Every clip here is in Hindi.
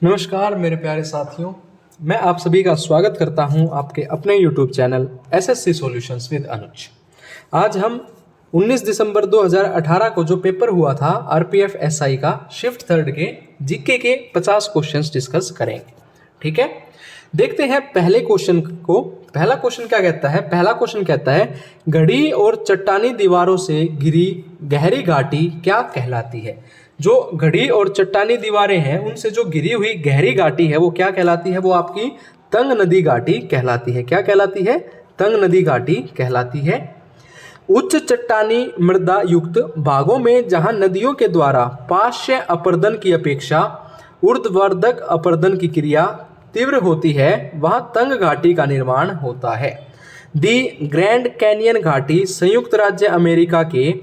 नमस्कार मेरे प्यारे साथियों, मैं आप सभी का स्वागत करता हूं आपके अपने YouTube channel SSC solutions with Anuj. आज हम 19 दिसंबर 2018 को जो पेपर हुआ था आरपीएफ एसआई का शिफ्ट थर्ड के जीके के 50 क्वेश्चंस डिस्कस करेंगे। ठीक है, देखते हैं पहले क्वेश्चन को। पहला क्वेश्चन क्या कहता है? पहला क्वेश्चन कहता है घड़ी और चट्टानी दीवारों से घिरी गहरी घाटी क्या कहलाती है। जो घड़ी और चट्टानी दीवारें हैं उनसे जो घिरी हुई गहरी घाटी है वो क्या कहलाती है? वो आपकी तंग नदी घाटी कहलाती है। क्या कहलाती है? तंग नदी घाटी कहलाती है। उच्च चट्टानी मृदा युक्त भागों में जहां नदियों के द्वारा पार्श्व अपरदन की अपेक्षा ऊर्ध्वाधर अपरदन की क्रिया तीव्र होती है वहां तंग घाटी का निर्माण होता है। दी ग्रैंड कैनियन घाटी संयुक्त राज्य अमेरिका के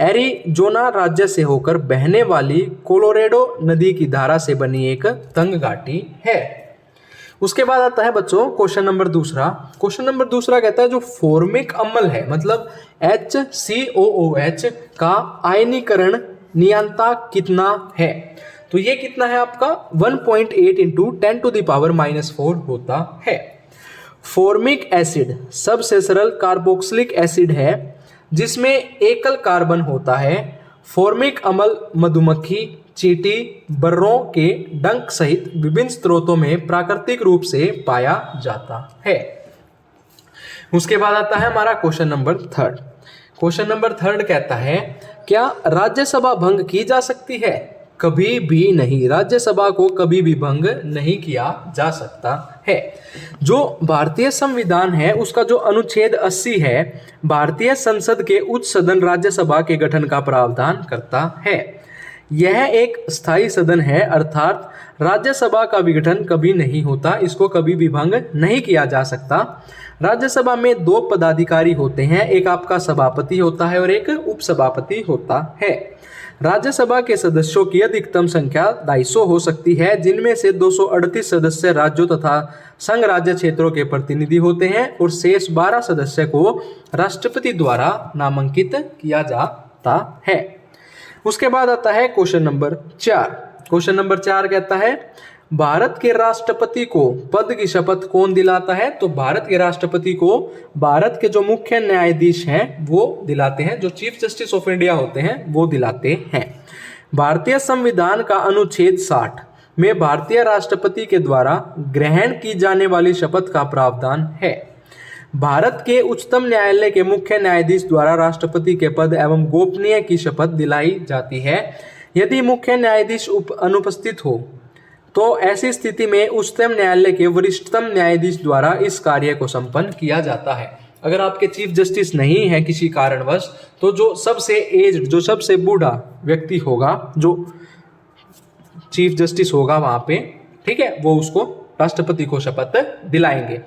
एरिजोना राज्य से होकर बहने वाली कोलोरेडो नदी की धारा से बनी एक तंग घाटी है। उसके बाद आता है बच्चों क्वेश्चन नंबर दूसरा। क्वेश्चन नंबर दूसरा कहता है जो फॉर्मिक अम्ल है मतलब HCOOH का आयनीकरण नियतांक कितना है? तो ये कितना है आपका 1.8 इंटू 10⁻⁻4 होता है। फॉर्मिक एसिड सबसे सरल कार्बोक्सिलिक एसिड है जिसमें एकल कार्बन होता है। फॉर्मिक अम्ल मधुमक्खी, चींटी, बर्रों के डंक सहित विभिन्न स्रोतों में प्राकृतिक रूप से पाया जाता है। उसके बाद आता है हमारा question number third. Question number third कहता है क्या राज्यसभा भंग की जा सकती है? कभी भी नहीं, राज्यसभा को कभी भी भंग नहीं किया जा सकता है। जो भारतीय संविधान है उसका जो अनुच्छेद 80 है भारतीय संसद के उच्च सदन राज्यसभा के गठन का प्रावधान करता है। यह एक स्थायी सदन है अर्थात राज्यसभा का विघटन कभी नहीं होता, इसको कभी भी भंग नहीं किया जा सकता। राज्यसभा में 2 पदाधिकारी होते हैं, एक आपका सभापति होता है और एक उपसभापति होता है। राज्यसभा के सदस्यों की अधिकतम संख्या 250 हो सकती है जिनमें से 238 सदस्य राज्यों तथा संघ राज्य क्षेत्रों के प्रतिनिधि होते हैं और शेष 12 सदस्य को राष्ट्रपति द्वारा नामांकित किया जाता है। उसके बाद आता है क्वेश्चन नंबर 4। क्वेश्चन नंबर 4 कहता है भारत के राष्ट्रपति को पद की शपथ कौन दिलाता है? तो भारत के राष्ट्रपति को भारत के जो मुख्य न्यायाधीश हैं वो दिलाते हैं, जो चीफ जस्टिस ऑफ इंडिया होते हैं वो दिलाते हैं। भारतीय संविधान का अनुच्छेद 60 में भारतीय राष्ट्रपति के द्वारा ग्रहण की जाने वाली शपथ का प्रावधान है। भारत के उच्चतम न्यायालय के मुख्य न्यायाधीश द्वारा राष्ट्रपति के पद एवं गोपनीय की शपथ दिलाई जाती है। यदि मुख्य न्यायाधीश अनुपस्थित हो तो ऐसी स्थिति में उच्चतम न्यायालय के वरिष्ठतम न्यायाधीश द्वारा इस कार्य को संपन्न किया जाता है। अगर आपके चीफ जस्टिस नहीं है किसी कारणवश तो जो सबसे एज्ड, जो सबसे बूढ़ा व्यक्ति होगा, जो चीफ जस्टिस होगा वहां पे, ठीक है, वो उसको राष्ट्रपति को शपथ दिलाएंगे।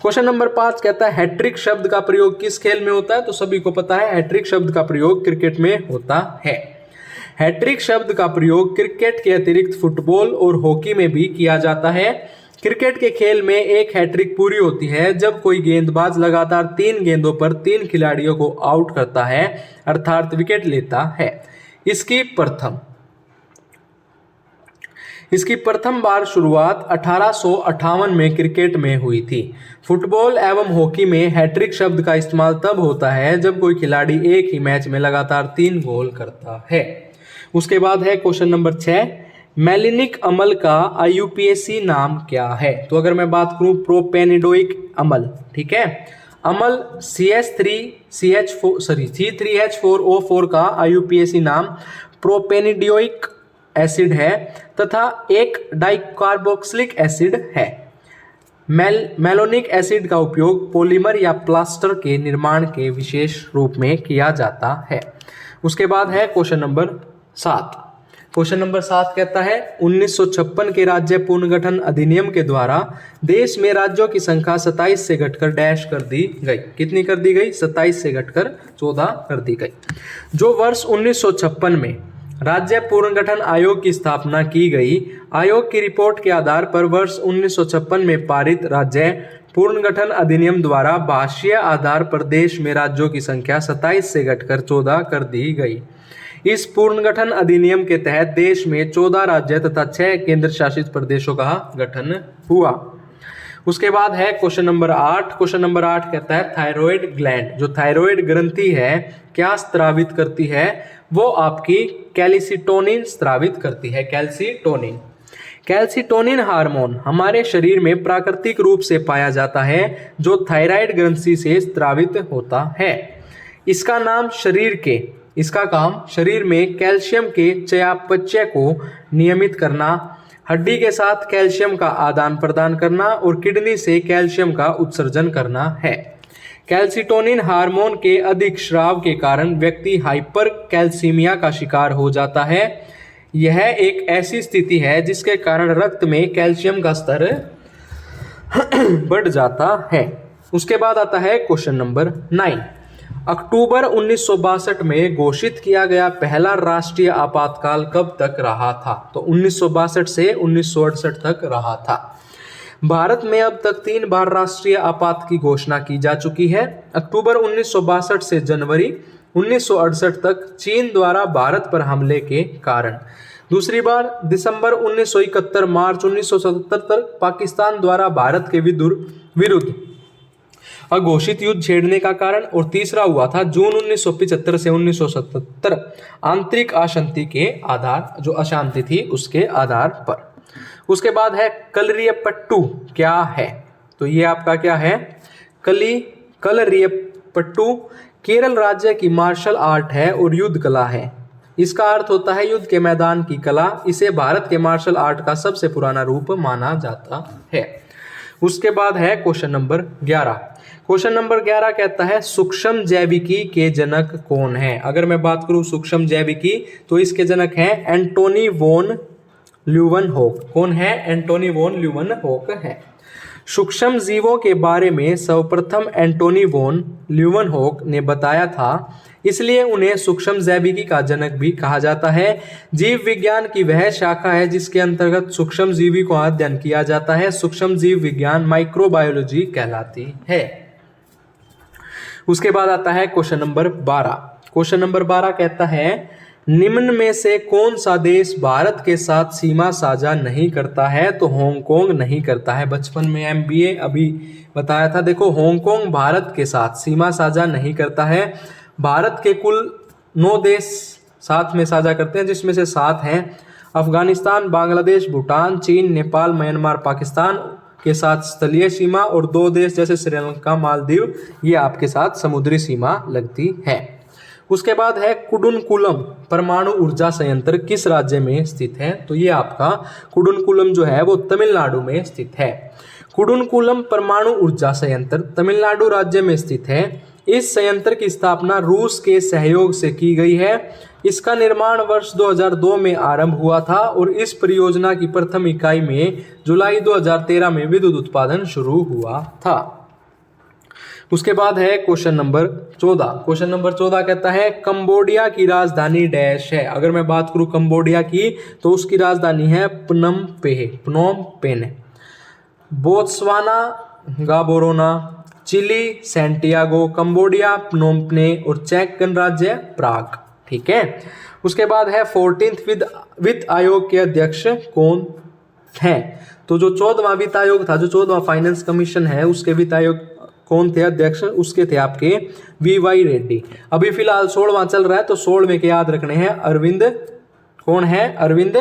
क्वेश्चन नंबर 5 कहता है हैट्रिक शब्द का प्रयोग किस खेल में होता है? तो सभी को पता है हैट्रिक शब्द का प्रयोग क्रिकेट में होता है। हैट्रिक शब्द का प्रयोग क्रिकेट के अतिरिक्त फुटबॉल और हॉकी में भी किया जाता है। क्रिकेट के खेल में एक हैट्रिक पूरी होती है जब कोई गेंदबाज लगातार 3 गेंदों पर 3 खिलाड़ियों को आउट करता है अर्थात विकेट लेता है। इसकी प्रथम बार शुरुआत 1858 में क्रिकेट में हुई थी। फुटबॉल एवं हॉकी में हैट्रिक शब्द का इस्तेमाल तब होता है जब कोई खिलाड़ी एक ही मैच में लगातार 3 गोल करता है। उसके बाद है क्वेश्चन नंबर 6 मेलिनिक अम्ल का IUPAC नाम क्या है? तो अगर मैं बात करूं प्रोपेनिडोइक अम्ल, ठीक है, अम्ल C3H4O4 का IUPAC नाम प्रोपेनिडोइक एसिड है तथा एक डाइकार्बोक्सिलिक एसिड है। मेलोनिक एसिड का उपयोग पॉलीमर या प्लास्टर के निर्माण के विशेष रूप में किया जाता है। उसके बाद है क्वेश्चन नंबर 7। क्वेश्चन नंबर 7 कहता है 1956 के राज्य पुनर्गठन अधिनियम के द्वारा देश में राज्यों की संख्या 27 से घटकर डैश कर दी गई। कितनी कर दी गई? 27 से घटकर 14 कर दी गई। जो वर्ष 1956 में राज्य पुनर्गठन आयोग की स्थापना की गई, आयोग की रिपोर्ट के आधार पर वर्ष 1956 में पारित राज्य पुनर्गठन अधिनियम द्वारा भाषीय आधार पर देश में राज्यों की संख्या 27 से घटकर 14 कर दी गई। इस पुनर्गठन अधिनियम के तहत देश में 14 राज्य तथा 6 केंद्र शासित प्रदेशों का गठन हुआ। उसके बाद है क्वेश्चन नंबर 8। क्वेश्चन नंबर 8 कहता है थायराइड ग्लैंड, जो थायराइड ग्रंथि है क्या स्रावित करती है? वो आपकी कैल्सिटोनिन स्रावित करती है। कैल्सिटोनिन, कैल्सिटोनिन हार्मोन हमारे शरीर में प्राकृतिक रूप से पाया जाता है जो थायराइड ग्रंथि से स्रावित होता है। इसका काम शरीर में कैल्शियम के चयापचय को नियमित करना, हड्डी के साथ कैल्शियम का आदान प्रदान करना और किडनी से कैल्शियम का उत्सर्जन करना है। कैल्सिटोनिन हार्मोन के अधिक स्राव के कारण व्यक्ति हाइपर कैल्सीमिया का शिकार हो जाता है। यह एक ऐसी स्थिति है जिसके कारण रक्त में कैल्शियम का स्तर बढ़ जाता है। उसके बाद आता है क्वेश्चन नंबर 9। अक्टूबर 1962 में घोषित किया गया पहला राष्ट्रीय आपातकाल कब तक रहा था? तो 1962 से 1968 तक रहा था। भारत में अब तक 3 बार राष्ट्रीय आपात की घोषणा की जा चुकी है। अक्टूबर 1962 से जनवरी 1968 तक चीन द्वारा भारत पर हमले के कारण, दूसरी बार दिसंबर 1971 मार्च 1977 तक पाकिस्तान द्वारा भारत के विरुद्ध अघोषित युद्ध छेड़ने का कारण, और तीसरा हुआ था जून 1975 से 1977 आंतरिक अशांति के आधार, जो अशांति थी उसके आधार पर। उसके बाद है कलरीपयट्टू क्या है? तो ये आपका क्या है? कलरीपयट्टू केरल राज्य की मार्शल आर्ट है और युद्ध कला है। इसका अर्थ होता है युद्ध के मैदान की कला। इसे भारत के मार्शल आर्ट का सबसे पुराना रूप माना जाता है। उसके बाद है क्वेश्चन नंबर 11। क्वेश्चन नंबर 11 कहता है सूक्ष्म जैविकी के जनक कौन है? अगर मैं बात करूं सूक्ष्म जैविकी तो इसके जनक हैं एंटोनी वॉन ल्यूवनहोक। कौन है? एंटोनी वॉन ल्यूवनहोक है। सूक्ष्म जीवों के बारे में सर्वप्रथम एंटोनी वॉन ल्यूवनहोक ने बताया था, इसलिए उन्हें सूक्ष्म जैविकी का जनक भी कहा जाता है। जीव विज्ञान की वह शाखा है जिसके अंतर्गत सूक्ष्म जीवी को अध्ययन किया जाता है। सूक्ष्म जीव विज्ञान माइक्रोबायोलॉजी कहलाती है। उसके बाद आता है क्वेश्चन नंबर 12। क्वेश्चन नंबर 12 कहता है निम्न में से कौन सा देश भारत के साथ सीमा साझा नहीं करता है? तो हांगकांग नहीं करता है। बचपन में MBA अभी बताया था। देखो हांगकांग भारत के साथ सीमा साझा नहीं करता है। भारत के कुल 9 देश साथ में साझा करते हैं, जिसमें से 7 हैं अफगानिस्तान, बांग्लादेश, भूटान, चीन, नेपाल, म्यांमार, पाकिस्तान के साथ स्थलीय सीमा, और 2 देश जैसे श्रीलंका, मालदीव, ये आपके साथ समुद्री सीमा लगती है। उसके बाद है कुडुनकुलम परमाणु ऊर्जा संयंत्र किस राज्य में स्थित है? तो ये आपका कुडुनकुलम जो है वो तमिलनाडु में स्थित है। कुडुनकुलम परमाणु ऊर्जा संयंत्र तमिलनाडु राज्य में स्थित है। इस संयंत्र की स्थापना रूस के सहयोग से की गई है। इसका निर्माण वर्ष 2002 में आरंभ हुआ था और इस परियोजना की प्रथम इकाई में जुलाई 2013 में विद्युत उत्पादन शुरू हुआ था। उसके बाद है क्वेश्चन नंबर 14। क्वेश्चन नंबर 14 कहता है कंबोडिया की राजधानी डैश है। अगर मैं बात करूं कंबोडिया की तो उसकी राजधानी है Phnom Penh. Botswana Gaborone, Chile Santiago, Cambodia Phnom Penh और चेक गणराज्य प्राग। ठीक है। उसके बाद है 14th वित्त आयोग के अध्यक्ष कौन है? तो जो 14वां वित्त आयोग था, जो 14वां फाइनेंस कमीशन है, उसके वित्त आयोग कौन थे अध्यक्ष? उसके थे आपके VY रेड्डी। अभी फिलहाल 16वां चल रहा है, तो 16वें के याद रखने हैं अरविंद। कौन है? अरविंद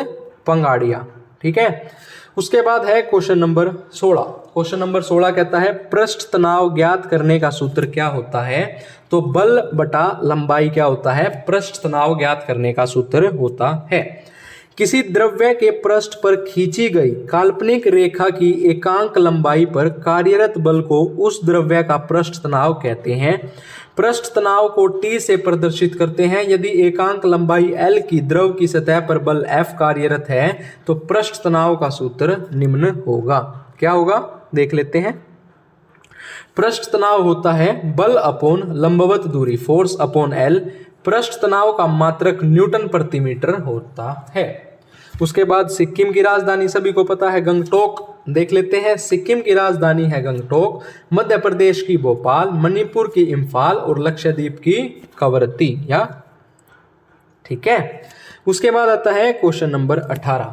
पंगाड़िया। ठीक है। उसके बाद है क्वेश्चन नंबर 16। क्वेश्चन नंबर 16 कहता है पृष्ठ तनाव ज्ञात करने का सूत्र क्या होता है? तो बल बटा लंबाई क्या होता है? पृष्ठ तनाव ज्ञात करने का सूत्र होता है। किसी द्रव्य के पृष्ठ पर खींची गई काल्पनिक रेखा की एकांक लंबाई पर कार्यरत बल को उस द्रव्य का पृष्ठ तनाव कहते हैं। पृष्ठ तनाव को T से प्रदर्शित करते हैं। यदि एकांक लंबाई L की द्रव की सतह पर बल F कार्यरत है तो पृष्ठ तनाव का सूत्र निम्न होगा। क्या होगा? देख लेते हैं। पृष्ठ तनाव होता है बल अपॉन लंबवत दूरी, फोर्स अपॉन L। पृष्ठ तनाव का मात्रक न्यूटन प्रति मीटर होता है। उसके बाद सिक्किम की राजधानी सभी को पता है गंगटोक। देख लेते हैं। सिक्किम की राजधानी है गंगटोक, मध्य प्रदेश की भोपाल, मणिपुर की इम्फाल और लक्षद्वीप की कवरत्ती। या ठीक है। उसके बाद आता है क्वेश्चन नंबर 18।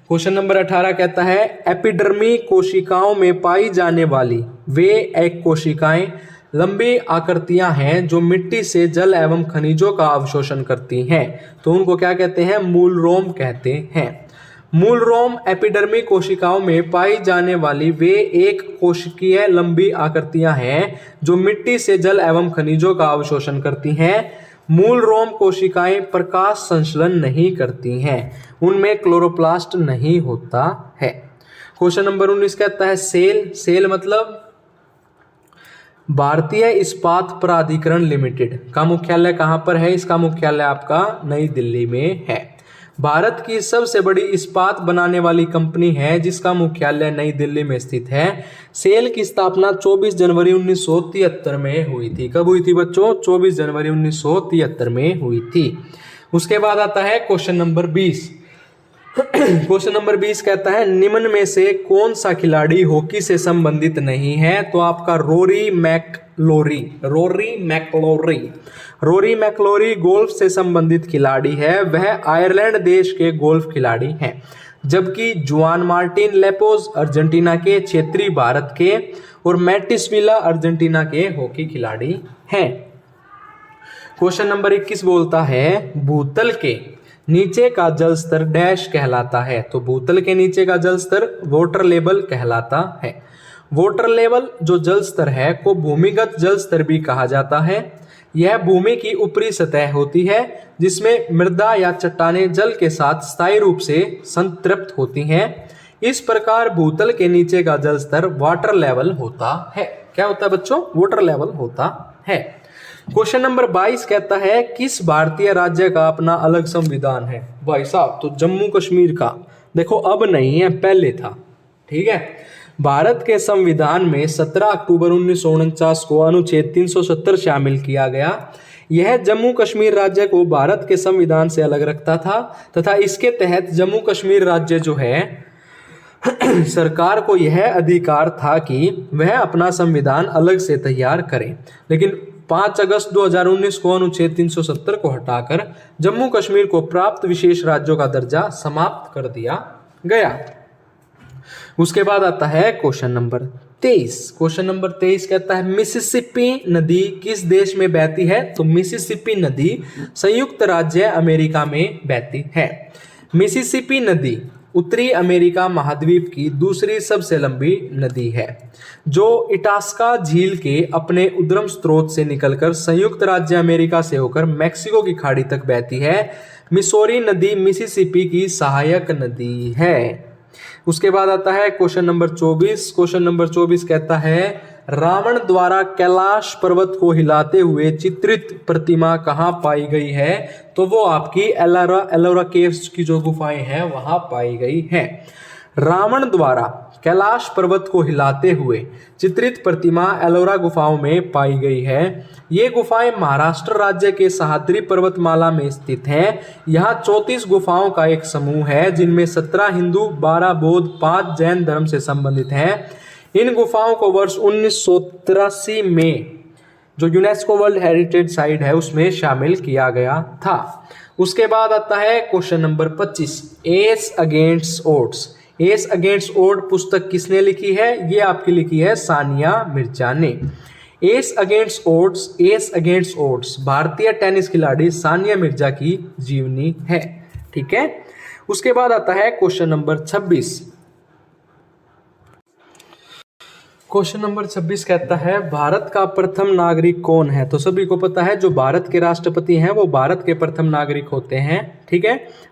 क्वेश्चन नंबर 18 कहता है एपिडर्मी कोशिकाओं में पाई जाने वाली वे एक कोशिकाएं लंबी आकृतियां हैं जो मिट्टी से जल एवं खनिजों का अवशोषण करती हैं, तो उनको क्या कहते हैं? मूल रोम कहते हैं। मूल रोम एपिडर्मी कोशिकाओं में पाई जाने वाली वे एक कोशिकीय लंबी आकृतियां हैं जो मिट्टी से जल एवं खनिजों का अवशोषण करती हैं। मूल रोम कोशिकाएं प्रकाश संश्लेषण नहीं करती हैं, उनमें क्लोरोप्लास्ट नहीं होता है। क्वेश्चन नंबर 19 कहता है सेल। सेल मतलब भारतीय इस्पात प्राधिकरण लिमिटेड का मुख्यालय कहाँ पर है? इसका मुख्यालय आपका नई दिल्ली में है। भारत की सबसे बड़ी इस्पात बनाने वाली कंपनी है जिसका मुख्यालय नई दिल्ली में स्थित है। सेल की स्थापना 24 जनवरी 1973 में हुई थी। कब हुई थी बच्चों? 24 जनवरी 1973 में हुई थी। उसके बाद आता है क्वेश्चन नंबर 20। क्वेश्चन नंबर 20 कहता है निम्न में से कौन सा खिलाड़ी हॉकी से संबंधित नहीं है? तो आपका Rory McIlroy. Rory McIlroy golf से संबंधित खिलाड़ी है, वह आयरलैंड देश के गोल्फ खिलाड़ी हैं। जबकि जुआन मार्टिन लेपोज अर्जेंटीना के, क्षेत्रीय भारत के, और मैटिस विला अर्जेंटीना के हॉकी खिलाड़ी हैं। क्वेश्चन नंबर 21 बोलता है भूतल के नीचे का जल स्तर डैश कहलाता है, तो भूतल के नीचे का जल स्तर वाटर लेवल कहलाता है। वाटर लेवल जो जल स्तर है को भूमिगत जल स्तर भी कहा जाता है। यह भूमि की ऊपरी सतह होती है जिसमें मृदा या चट्टानें जल के साथ स्थायी रूप से संतृप्त होती हैं। इस प्रकार भूतल के नीचे का जल स्तर वाटर लेवल होता है। क्या होता है बच्चों? वाटर लेवल होता है। क्वेश्चन नंबर 22 कहता है किस भारतीय राज्य का अपना अलग संविधान है? भाई साहब तो जम्मू कश्मीर का। देखो अब नहीं है, पहले था। ठीक है। भारत के संविधान में 17 अक्टूबर 1949 को अनुच्छेद 370 शामिल किया गया। यह जम्मू कश्मीर राज्य को भारत के संविधान से अलग रखता था तथा इसके तहत जम्मू कश्मीर राज्य जो है सरकार को यह अधिकार था कि वह अपना संविधान अलग से तैयार करे। लेकिन 5 अगस्त 2019 को अनुच्छेद 370 को हटाकर जम्मू कश्मीर को प्राप्त विशेष राज्यों का दर्जा समाप्त कर दिया गया। उसके बाद आता है क्वेश्चन नंबर 23। क्वेश्चन नंबर 23 कहता है मिसिसिपी नदी किस देश में बहती है? तो मिसिसिपी नदी संयुक्त राज्य अमेरिका में बहती है। मिसिसिपी नदी उत्तरी अमेरिका महाद्वीप की दूसरी सबसे लंबी नदी है जो इटास्का झील के अपने उद्गम स्रोत से निकलकर संयुक्त राज्य अमेरिका से होकर मैक्सिको की खाड़ी तक बहती है। मिसौरी नदी मिसिसिपी की सहायक नदी है। उसके बाद आता है क्वेश्चन नंबर 24। क्वेश्चन नंबर 24 कहता है रावण द्वारा कैलाश पर्वत को हिलाते हुए चित्रित प्रतिमा कहाँ पाई गई है? तो वो आपकी एलोरा केव्स की जो गुफाएं हैं वहां पाई गई हैं। रावण द्वारा कैलाश पर्वत को हिलाते हुए चित्रित प्रतिमा एलोरा गुफाओं में पाई गई है। ये गुफाएं महाराष्ट्र राज्य के सह्याद्री पर्वतमाला में स्थित हैं। यहाँ 34 गुफाओं का एक समूह है जिनमें 17 हिंदू, 12 बौद्ध, 5 जैन धर्म से संबंधित हैं। इन गुफाओं को वर्ष 1983 में जो यूनेस्को वर्ल्ड हेरिटेज साइट है उसमें शामिल किया गया था। उसके बाद आता है question number 25 ace against odds. Ace against odd पुस्तक किसने लिखी है? ये आपकी लिखी है सानिया मिर्जा ने। एस अगेंस्ट ओड्स भारतीय टेनिस खिलाड़ी सानिया मिर्जा की जीवनी है। ठीक है। उसके बाद आता है क्वेश्चन नंबर 26। क्वेश्चन नंबर 26 कहता है भारत का प्रथम नागरिक कौन है? तो सभी को पता है जो भारत के राष्ट्रपति हैं वो भारत के प्रथम नागरिक होते हैं। ठीक है।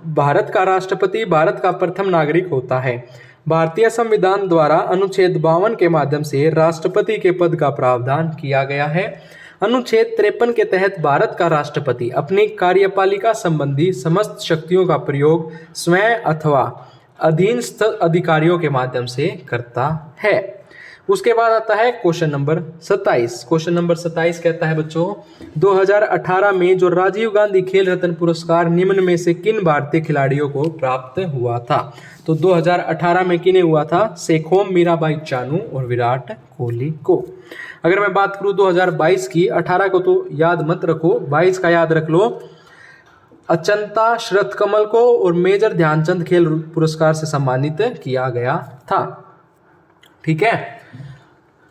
भारत का राष्ट्रपति भारत का प्रथम नागरिक होता है। भारतीय संविधान द्वारा अनुच्छेद 52 के माध्यम से राष्ट्रपति के पद का प्रावधान किया गया है। अनुच्छेद 53 के तहत भारत का राष्ट्रपति अपनी कार्यपालिका संबंधी समस्त शक्तियों का प्रयोग स्वयं अथवा अधीनस्थ अधिकारियों के माध्यम से करता है। उसके बाद आता है क्वेश्चन नंबर 27। क्वेश्चन नंबर 27 कहता है बच्चों 2018 में जो राजीव गांधी खेल रत्न पुरस्कार निम्न में से किन भारतीय खिलाड़ियों को प्राप्त हुआ था? तो 2018 में किन्हें हुआ था? सेखोम, मीराबाई चानू और विराट कोहली को। अगर मैं बात करूं 2022 की, 18 को तो याद मत रखो, 22 का याद रख लो। अचंता शरथ कमल को और मेजर ध्यानचंद खेल पुरस्कार से सम्मानित किया गया था। ठीक है।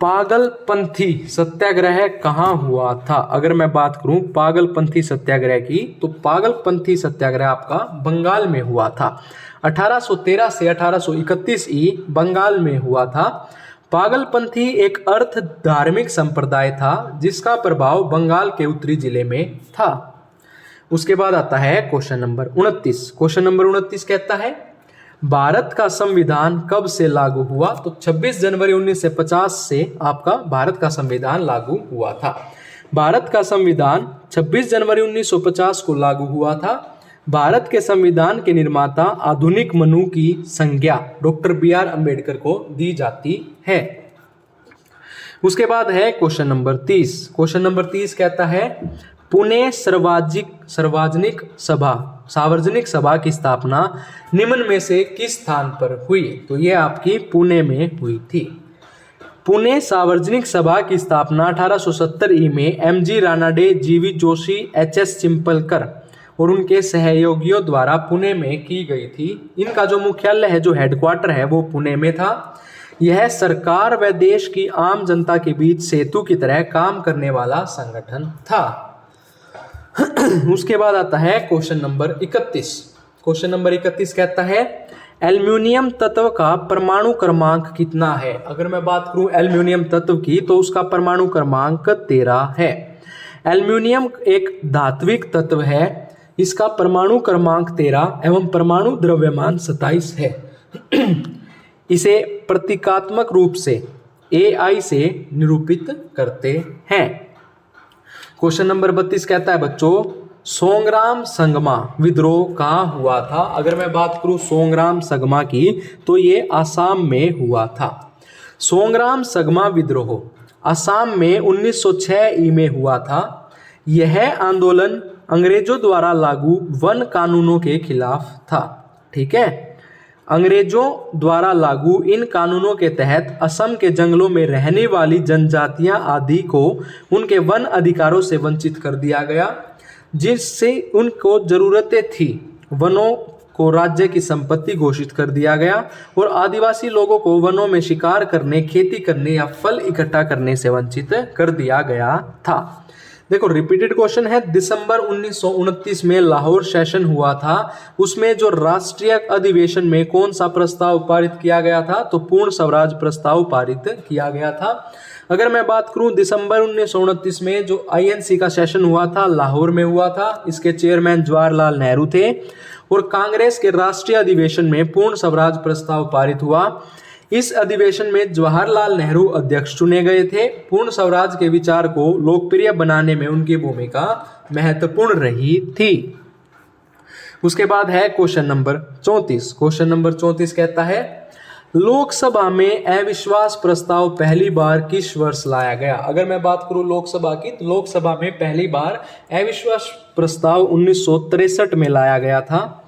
पागलपंथी सत्याग्रह कहाँ हुआ था? अगर मैं बात करूं पागलपंथी सत्याग्रह की, तो पागलपंथी सत्याग्रह आपका बंगाल में हुआ था। 1813 से 1831 बंगाल में हुआ था। पागलपंथी एक अर्थ धार्मिक संप्रदाय था जिसका प्रभाव बंगाल के उत्तरी जिले में था। उसके बाद आता है क्वेश्चन नंबर 29। क्वेश्चन नंबर 29 कहता है भारत का संविधान कब से लागू हुआ? तो 26 जनवरी 1950 से आपका भारत का संविधान लागू हुआ था। भारत का संविधान 26 जनवरी 1950 को लागू हुआ था। भारत के संविधान के निर्माता आधुनिक मनु की संज्ञा डॉक्टर बी.आर. अम्बेडकर को दी जाती है। उसके बाद है क्वेश्चन नंबर 30। क्वेश्चन नंबर 30 कहता है पुणे सार्वजनिक सभा की स्थापना निम्न में से किस स्थान पर हुई? तो ये आपकी पुणे में हुई थी। पुणे सार्वजनिक सभा की स्थापना 1870 में एम.जी. रानाडे, जी.वी. जोशी, एच.एस. चिंपलकर और उनके सहयोगियों द्वारा पुणे में की गई थी। इनका जो मुख्यालय है, जो हेडक्वार्टर है, वो पुणे में था। यह सरकार व देश की आम जनता के बीच सेतु की तरह काम करने वाला संगठन था। उसके बाद आता है क्वेश्चन नंबर 31। क्वेश्चन नंबर 31 कहता है एल्यूमिनियम तत्व का परमाणु क्रमांक कितना है? अगर मैं बात करूं एल्यूमिनियम तत्व की, तो उसका परमाणु क्रमांक 13 है। एल्यूमिनियम एक धात्विक तत्व है। इसका परमाणु क्रमांक 13 एवं परमाणु द्रव्यमान 27 है। इसे प्रतीकात्मक रूप से Ai से निरूपित करते हैं। क्वेश्चन नंबर 32 कहता है बच्चों सोंगराम संगमा विद्रोह कहाँ हुआ था? अगर मैं बात करूं सोंगराम संगमा की, तो ये आसाम में हुआ था। सोंगराम संगमा विद्रोह आसाम में 1906 में हुआ था। यह आंदोलन अंग्रेजों द्वारा लागू वन कानूनों के खिलाफ था। ठीक है। अंग्रेजों द्वारा लागू इन कानूनों के तहत असम के जंगलों में रहने वाली जनजातियां आदि को उनके वन अधिकारों से वंचित कर दिया गया, जिससे उनको जरूरतें थी। वनों को राज्य की संपत्ति घोषित कर दिया गया और आदिवासी लोगों को वनों में शिकार करने, खेती करने या फल इकट्ठा करने से वंचित कर दिया गया था। देखो रिपीटेड क्वेश्चन है। दिसंबर 1929 में लाहौर सेशन हुआ था। उसमें जो राष्ट्रीय अधिवेशन में कौन सा प्रस्ताव पारित किया गया था? तो पूर्ण स्वराज प्रस्ताव पारित किया गया था। अगर मैं बात करूं दिसंबर 1929 में जो आईएनसी का सेशन हुआ था, लाहौर में हुआ था। इसके चेयरमैन जवाहरलाल नेहरू थे और कांग्रेस के राष्ट्रीय अधिवेशन में पूर्ण स्वराज प्रस्ताव पारित हुआ। इस अधिवेशन में जवाहरलाल नेहरू अध्यक्ष चुने गए थे। पूर्ण स्वराज के विचार को लोकप्रिय बनाने में उनकी भूमिका महत्वपूर्ण रही थी। उसके बाद है क्वेश्चन नंबर 34। क्वेश्चन नंबर 34 कहता है लोकसभा में अविश्वास प्रस्ताव पहली बार किस वर्ष लाया गया? अगर मैं बात करूं लोकसभा की, तो लोकसभा में पहली बार अविश्वास प्रस्ताव 1963 में लाया गया था।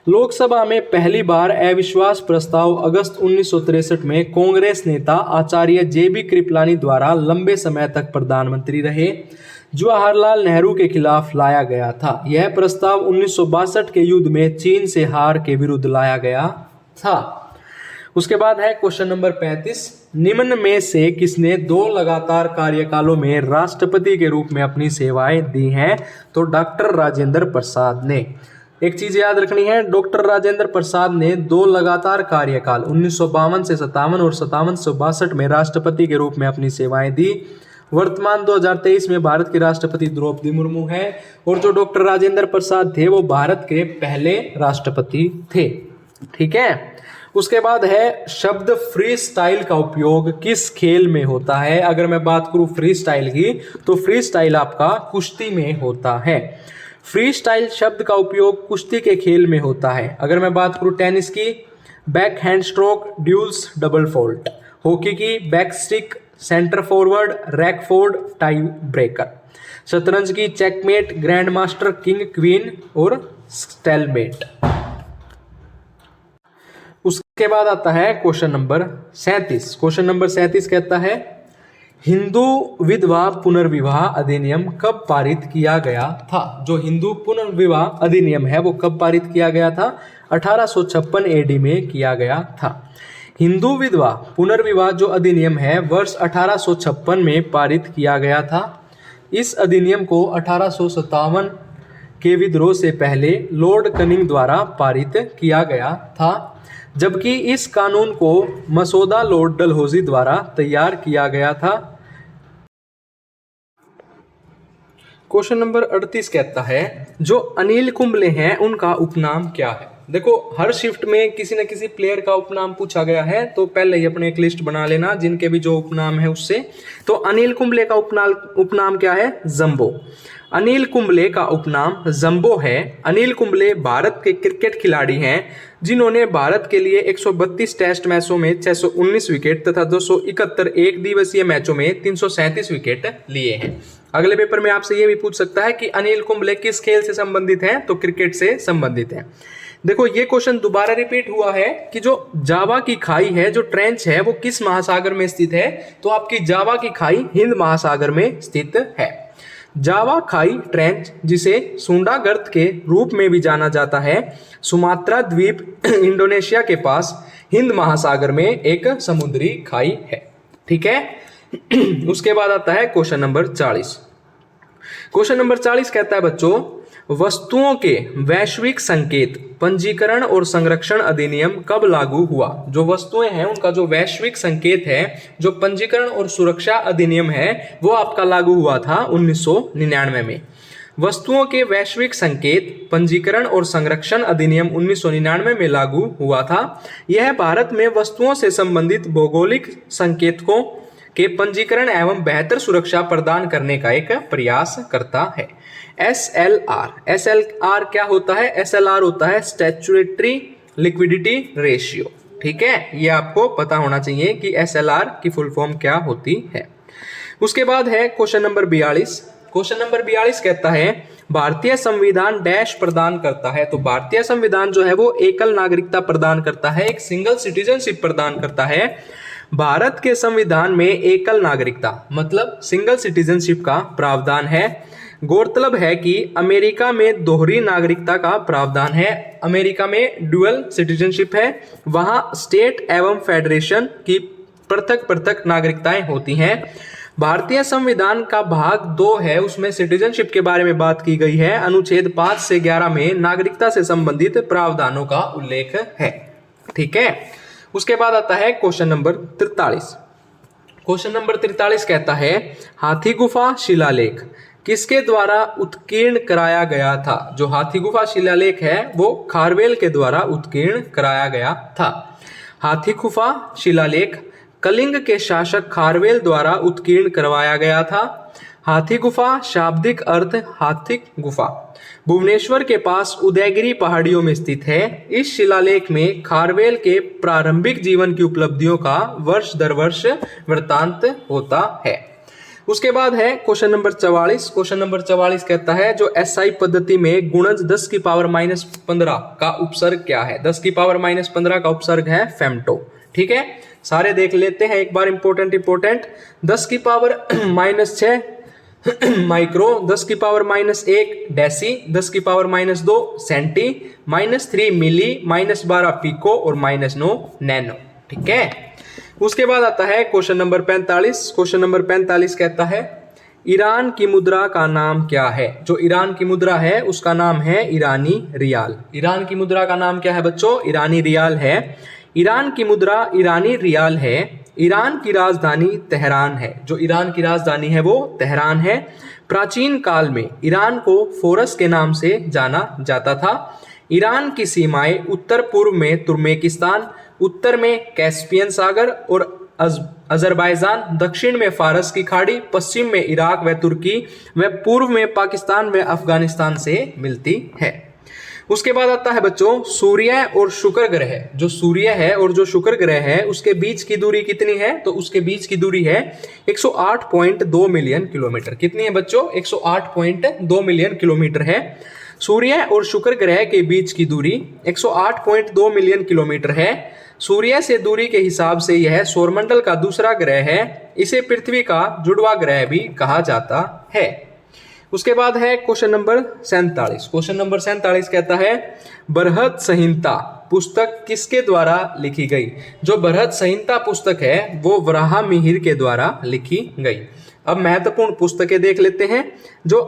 लोकसभा में पहली बार अविश्वास प्रस्ताव अगस्त 1963 में कांग्रेस नेता आचार्य जे.बी. कृपलानी द्वारा लंबे समय तक प्रधानमंत्री रहे जवाहरलाल नेहरू के खिलाफ लाया गया था। यह प्रस्ताव 1962 के युद्ध में चीन से हार के विरुद्ध लाया गया था। उसके बाद है क्वेश्चन नंबर 35। निम्न में से किसने 2 लगातार कार्यकालों में राष्ट्रपति के रूप में अपनी सेवाएं दी हैं? तो डॉक्टर राजेंद्र प्रसाद ने। एक चीज याद रखनी है, डॉक्टर राजेंद्र प्रसाद ने 2 लगातार कार्यकाल 1952 से 57 और 57 से 62 में राष्ट्रपति के रूप में अपनी सेवाएं दी। वर्तमान 2023 में भारत के राष्ट्रपति द्रौपदी मुर्मू हैं और जो डॉक्टर राजेंद्र प्रसाद थे वो भारत के पहले राष्ट्रपति थे। ठीक है। उसके बाद है शब्द फ्री स्टाइल का उपयोग किस खेल में होता है? अगर मैं बात करूं फ्री स्टाइल की, तो फ्री स्टाइल आपका कुश्ती में होता है। फ्री स्टाइल शब्द का उपयोग कुश्ती के खेल में होता है। अगर मैं बात करूं टेनिस की, back hand stroke, duels, double fault. Hockey की, बैक स्टिक, सेंटर फॉरवर्ड, रैक फोर्ड, टाई ब्रेकर। शतरंज की, checkmate, grand master, king, queen और स्टेलमेट। उसके बाद आता है क्वेश्चन नंबर 37। क्वेश्चन नंबर 37 कहता है हिंदू विधवा पुनर्विवाह अधिनियम कब पारित किया गया था? जो हिंदू पुनर्विवाह अधिनियम है वो कब पारित किया गया था? 1856 एडी में किया गया था। हिंदू विधवा पुनर्विवाह जो अधिनियम है वर्ष 1856 में पारित किया गया था। इस अधिनियम को 1857 के विद्रोह से पहले लॉर्ड कनिंग द्वारा पारित किया गया था, जबकि इस कानून को मसौदा लॉर्ड डलहौजी द्वारा तैयार किया गया था। क्वेश्चन नंबर 38 कहता है जो अनिल कुंबले हैं उनका उपनाम क्या है? देखो हर शिफ्ट में किसी न किसी प्लेयर का उपनाम पूछा गया है, तो पहले ही अपने एक लिस्ट बना लेना जिनके भी जो उपनाम है उससे। तो अनिल कुंबले का उपनाम क्या है? जंबो। अनिल कुंबले का उपनाम जंबो है। अनिल कुंबले भारत के क्रिकेट खिलाड़ी हैं जिन्होंने भारत के लिए 132 टेस्ट मैचों में 619 विकेट तथा 271 एक दिवसीय मैचों में 337 विकेट लिए हैं। अगले पेपर में आपसे ये भी पूछ सकता है कि अनिल कुंबले किस खेल से संबंधित हैं? तो क्रिकेट से संबंधित हैं। देखो ये क्वेश्चन दोबारा रिपीट हुआ है कि जो जावा की खाई है, जो ट्रेंच है, वो किस महासागर में स्थित है? तो आपकी जावा की खाई हिंद महासागर में स्थित है। जावा खाई ट्रेंच, जिसे सुंडा गर्त के रूप में भी जाना जाता है, सुमात्रा द्वीप इंडोनेशिया के पास हिंद महासागर में एक समुद्री खाई है। ठीक है। उसके बाद आता है क्वेश्चन नंबर 40। क्वेश्चन नंबर 40 कहता है बच्चों, वस्तुओं के वैश्विक संकेत पंजीकरण और संरक्षण अधिनियम कब लागू हुआ? जो वस्तुएं हैं उनका जो वैश्विक संकेत है, जो पंजीकरण और सुरक्षा अधिनियम है, वो आपका लागू हुआ था 1999 में। वस्तुओं के वैश्विक संकेत पंजीकरण और संरक्षण अधिनियम 1999 में लागू हुआ था। यह भारत में वस्तुओं से संबंधित भौगोलिक संकेतकों के पंजीकरण एवं बेहतर सुरक्षा प्रदान करने का एक प्रयास करता है। SLR क्या होता है? SLR होता है स्टैट्यूटरी लिक्विडिटी रेशियो। ठीक है, ये आपको पता होना चाहिए कि SLR की फुल फॉर्म क्या होती है। उसके बाद है क्वेश्चन नंबर 42। क्वेश्चन नंबर 42 कहता है भारतीय संविधान डैश प्रदान करता है? तो भारतीय संविधान जो है वो एकल नागरिकता प्रदान करता है, एक सिंगल सिटीजनशिप प्रदान करता है। भारत के संविधान में एकल नागरिकता मतलब सिंगल सिटीजनशिप का प्रावधान है। गौरतलब है कि अमेरिका में दोहरी नागरिकता का प्रावधान है। अमेरिका में ड्यूअल सिटीजनशिप है, वहां स्टेट एवं फेडरेशन की पृथक पृथक नागरिकताएं होती हैं। भारतीय संविधान का भाग 2 है, उसमें सिटीजनशिप के बारे में बात की गई है। अनुच्छेद 5 से 11 में नागरिकता से संबंधित प्रावधानों का उल्लेख है। ठीक है। उसके बाद आता है क्वेश्चन नंबर 43। क्वेश्चन नंबर 43 कहता है हाथी गुफा शिलालेख किसके द्वारा उत्कीर्ण कराया गया था? जो हाथी गुफा शिलालेख है वो खारवेल के द्वारा उत्कीर्ण कराया गया था। हाथी गुफा शिलालेख कलिंग के शासक खारवेल द्वारा उत्कीर्ण करवाया गया था। हाथी गुफा शाब्दिक अर्थ हाथी गुफा भुवनेश्वर के पास उदयगिरी पहाड़ियों में स्थित है। इस शिलालेख में खारवेल के प्रारंभिक जीवन की उपलब्धियों का वर्ष दर वर्ष वृत्तांत होता है। उसके बाद है क्वेश्चन नंबर 44। क्वेश्चन नंबर 44 कहता है जो SI पद्धति में गुणज 10 की पावर -15 का उपसर्ग क्या है? 10 की पावर -15 का उपसर्ग है फेम्टो। ठीक है, सारे देख लेते हैं एक बार। इंपोर्टेंट 10 की पावर -6 माइक्रो, 10 की पावर -1 डेसी, 10 की पावर -2 सेंटी, -3 मिली, -12 पिको और -9 नैनो। ठीक है। उसके बाद आता है क्वेश्चन नंबर 45। क्वेश्चन नंबर 45 कहता है ईरान की मुद्रा का नाम क्या है? जो ईरान की मुद्रा है उसका नाम है ईरानी रियाल। ईरान की मुद्रा का नाम क्या है बच्चों? ईरानी रियाल है। ईरान की मुद्रा ईरानी रियाल है। ईरान की राजधानी तेहरान है। जो ईरान की राजधानी है वो तेहरान है। प्राचीन काल में ईरान को फोरस के नाम से जाना जाता था। ईरान की सीमाएं उत्तर पूर्व में तुर्कमेनिस्तान, उत्तर में कैस्पियन सागर और अजरबैजान, दक्षिण में फारस की खाड़ी, पश्चिम में इराक व तुर्की व पूर्व में पाकिस्तान व अफगानिस्तान से मिलती है। उसके बाद आता है बच्चों सूर्य और शुक्र ग्रह। जो सूर्य है और जो शुक्र ग्रह है उसके बीच की दूरी कितनी है? तो उसके बीच की दूरी है 108.2 मिलियन किलोमीटर। कितनी है बच्चों? 108.2 मिलियन किलोमीटर है। सूर्य और शुक्र ग्रह के बीच की दूरी 108.2 मिलियन किलोमीटर है। सूर्य से दूरी के हिसाब से यह सौरमंडल का दूसरा ग्रह है। इसे पृथ्वी का जुड़वा ग्रह भी कहा जाता है। उसके बाद है क्वेश्चन नंबर 47। क्वेश्चन नंबर 47 कहता है बृहद संहिता पुस्तक किसके द्वारा लिखी गई। जो बृहद संहिता पुस्तक है वो वराहमिहिर के द्वारा लिखी गई। अब महत्वपूर्ण पुस्तकें देख लेते हैं। जो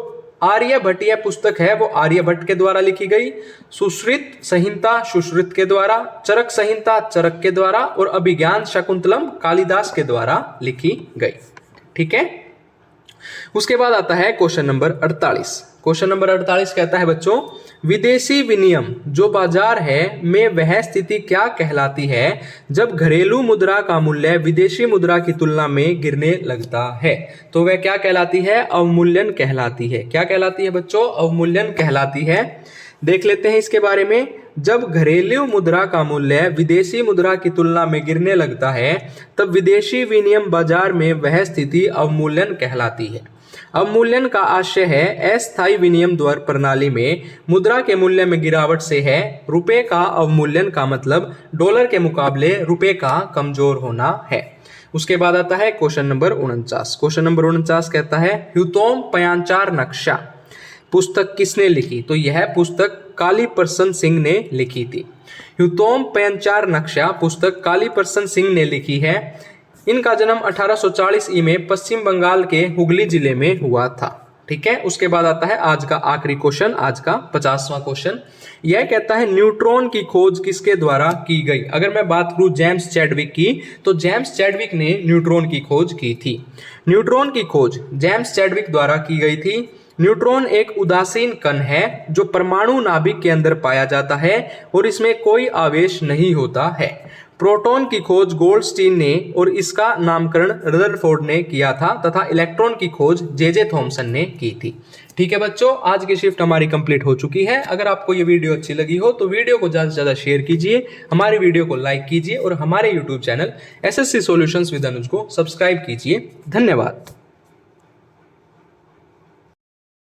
आर्यभट्टीय पुस्तक है वो आर्यभट्ट के द्वारा लिखी गई। सुश्रुत संहिता सुश्रुत के द्वारा, चरक संहिता चरक के द्वारा और अभिज्ञान शाकुंतलम कालिदास के द्वारा लिखी गई। ठीक है। उसके बाद आता है क्वेश्चन नंबर 48। क्वेश्चन नंबर 48 कहता है बच्चों विदेशी विनिमय जो बाजार है में वह स्थिति क्या कहलाती है जब घरेलू मुद्रा का मूल्य विदेशी मुद्रा की तुलना में गिरने लगता है। तो वह क्या कहलाती है? अवमूल्यन कहलाती है। क्या कहलाती है बच्चों? अवमूल्यन कहलाती है। देख लेते हैं इसके बारे में। जब घरेलू मुद्रा का मूल्य विदेशी मुद्रा की तुलना में गिरने लगता है तब विदेशी विनिमय बाजार में वह स्थिति अवमूल्यन कहलाती है। अवमूल्यन का आशय है अस्थायी विनिमय दर प्रणाली में मुद्रा के मूल्य में गिरावट से है। रुपए का अवमूल्यन का मतलब डॉलर के मुकाबले रुपए का कमजोर होना है। उसके बाद आता है क्वेश्चन नंबर 49। क्वेश्चन नंबर 49 कहता है ह्यूतोम पयांचार नक्शा पुस्तक किसने लिखी। तो यह पुस्तक काली प्रसन्न सिंह ने लिखी थी। ह्यूतोम पयांचार नक्शा पुस्तक काली प्रसन्न सिंह ने लिखी है। इनका जन्म 1840 में पश्चिम बंगाल के हुगली जिले में हुआ था। ठीक है। उसके बाद आता है आज का आखिरी क्वेश्चन, आज का 50वां क्वेश्चन। यह कहता है न्यूट्रॉन की खोज किसके द्वारा की गई। अगर मैं बात करूं जेम्स चैडविक की, तो जेम्स चैडविक ने न्यूट्रॉन की खोज की थी। न्यूट्रॉन की खोज जेम्स चैडविक द्वारा की गई थी। न्यूट्रॉन एक उदासीन कण है जो परमाणु नाभिक के अंदर पाया जाता है और इसमें कोई आवेश नहीं होता है। प्रोटॉन की खोज गोल्डस्टीन ने और इसका नामकरण रदरफोर्ड ने किया था तथा इलेक्ट्रॉन की खोज जे थॉमसन ने की थी। ठीक है बच्चों, आज की शिफ्ट हमारी कंप्लीट हो चुकी है। अगर आपको ये वीडियो अच्छी लगी हो तो वीडियो को ज़्यादा से ज़्यादा शेयर कीजिए, हमारी वीडियो को लाइक कीजिए और हमारे YouTube channel SSC solutions with Anuj को सब्सक्राइब कीजिए। धन्यवाद।